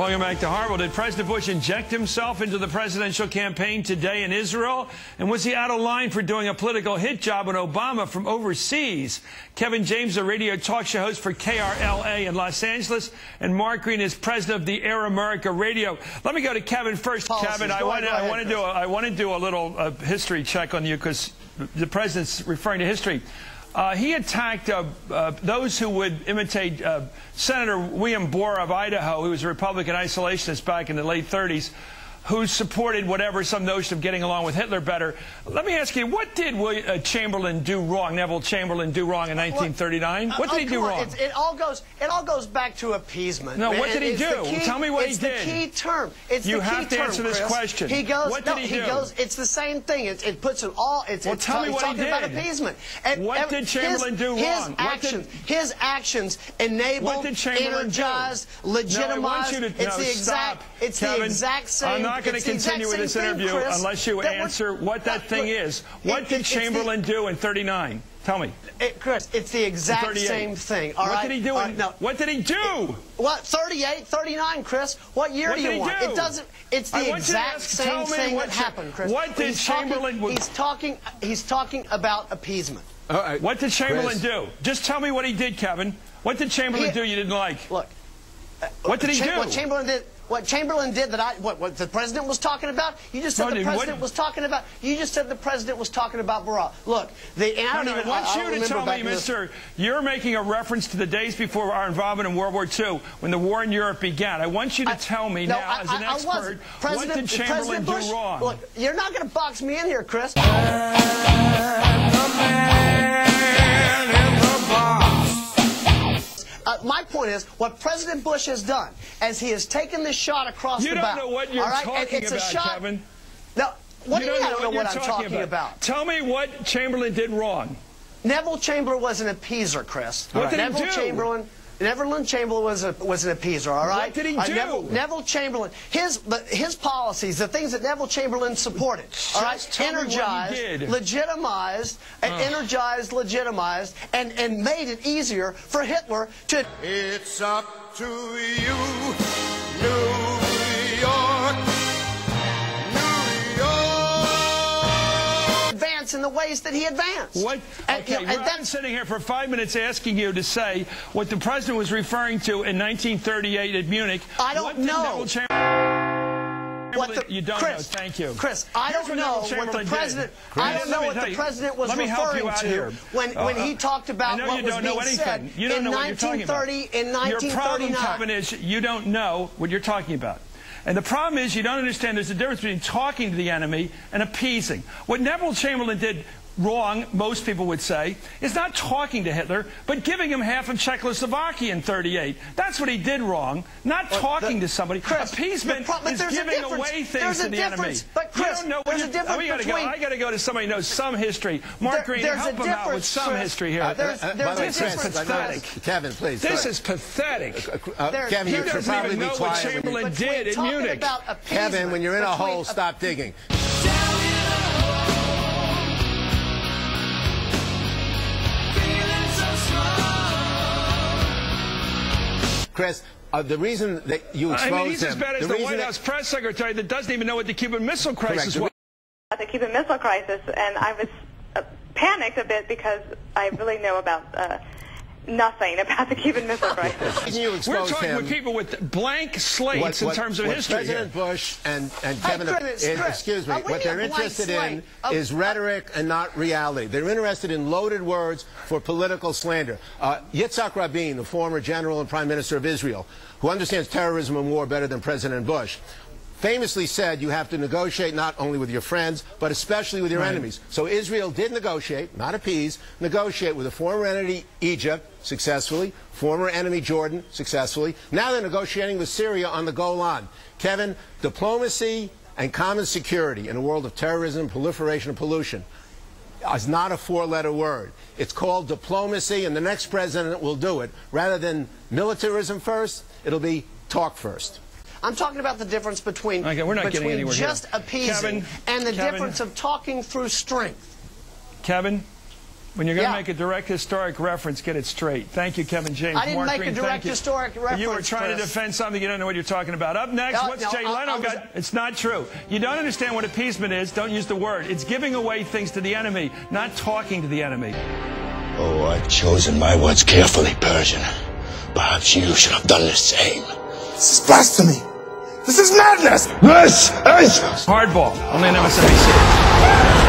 Welcome back to Hardball. Did President Bush inject himself into the presidential campaign today in Israel? And was he out of line for doing a political hit job on Obama from overseas? Kevin James, a radio talk show host for KRLA in Los Angeles, and Mark Green is president of the Air America Radio. Let me go to Kevin first. Kevin, I want to do a little history check on you because the president's referring to history. He attacked those who would imitate Senator William Borah of Idaho, who was a Republican isolationist back in the late 30s, who supported whatever, some notion of getting along with Hitler better. Let me ask you, what did Chamberlain do wrong, Neville Chamberlain do wrong in 1939? What did he do wrong? It all goes back to appeasement. No, what did he do? Tell me what he did. It's the key term. It's you the key have to term, answer this Chris. question. He goes, what did he do? It's the same thing. It puts it all. Well, tell me what he did. About appeasement. And what did Chamberlain do wrong? His actions enabled, energized, legitimized. It's the exact same. I'm not going to continue with this interview unless you answer what that thing is. What did Chamberlain do in 39? Tell me. Chris, it's the exact same thing. All right? What did he do? What did he do? What, 38, 39, Chris? What year do you want? It doesn't. It's the exact same thing that happened, Chris. What did Chamberlain? He's talking about appeasement. All right. What did Chamberlain do? Just tell me what he did, Kevin. What did Chamberlain do you didn't like? Look. What did he do? What Chamberlain did that what the president was talking about? You just said the president was talking about. You just said the president was talking about Borah. Look, I want you to tell me, Mister, you're making a reference to the days before our involvement in World War II, when the war in Europe began. I want you to tell me now, as an expert, what did Chamberlain do wrong? Look, you're not going to box me in here, Chris. My point is, what President Bush has done, as he has taken this shot across the bow. You don't know what you're talking about, Kevin. Now, what do you mean I don't know what I'm talking about? Tell me what Chamberlain did wrong. Neville Chamberlain was an appeaser, Chris. What did he do? Neville Chamberlain was an appeaser, all right? What did he do? Neville Chamberlain, his policies, the things that Neville Chamberlain supported, all right? Energized, legitimized, and made it easier for Hitler to... It's up to you, New York. In the ways that he advanced. What? Okay, I've been sitting here for 5 minutes asking you to say what the president was referring to in 1938 at Munich. I don't know. You don't know. Thank you, Chris. I don't know what the president. I don't know what the president was referring to when he talked about what was being said in 1930 in 1939. Your problem, Kevin, is you don't know what you're talking about. And the problem is you don't understand there's a difference between talking to the enemy and appeasing. What Neville Chamberlain did wrong, most people would say, is not talking to Hitler, but giving him half of Czechoslovakia in 38. That's what he did wrong, not talking to somebody. Chris, appeasement is giving away things to the enemy. But Chris, you don't know what I got to go to somebody who knows some history. Mark Green, help him out with some history here. This is pathetic. Kevin, please. This is pathetic. Kevin, you should probably be quiet. What Chamberlain did in Munich. Kevin, when you're in a hole, stop digging. Chris, the reason that you exposed him... he's as bad as the White House press secretary that doesn't even know what the Cuban Missile Crisis was. The Cuban Missile Crisis, and I was panicked a bit because I really know about nothing about the Cuban Missile Crisis. We're talking with people with blank slates in terms of history. President Bush and Kevin, excuse me, what they're interested in is rhetoric and not reality. They're interested in loaded words for political slander. Yitzhak Rabin, the former general and prime minister of Israel, who understands terrorism and war better than President Bush, famously said you have to negotiate not only with your friends, but especially with your enemies. So Israel did negotiate, not appease, negotiate with a former enemy Egypt successfully, former enemy Jordan successfully. Now they're negotiating with Syria on the Golan. Kevin, diplomacy and common security in a world of terrorism, proliferation, and pollution is not a four-letter word. It's called diplomacy, and the next president will do it. Rather than militarism first, it'll be talk first. I'm talking about the difference between, just appeasing and the difference of talking through strength. Kevin, When you're going to make a direct historic reference, get it straight. Thank you, Kevin James. I didn't make a direct historic reference. You were trying to defend something you don't know what you're talking about. Up next, what's Jay Leno got? It's not true. You don't understand what appeasement is. Don't use the word. It's giving away things to the enemy, not talking to the enemy. Oh, I've chosen my words carefully, Persian. Perhaps you should have done the same. This is blasphemy. This is madness. This is Hardball, only on MSNBC.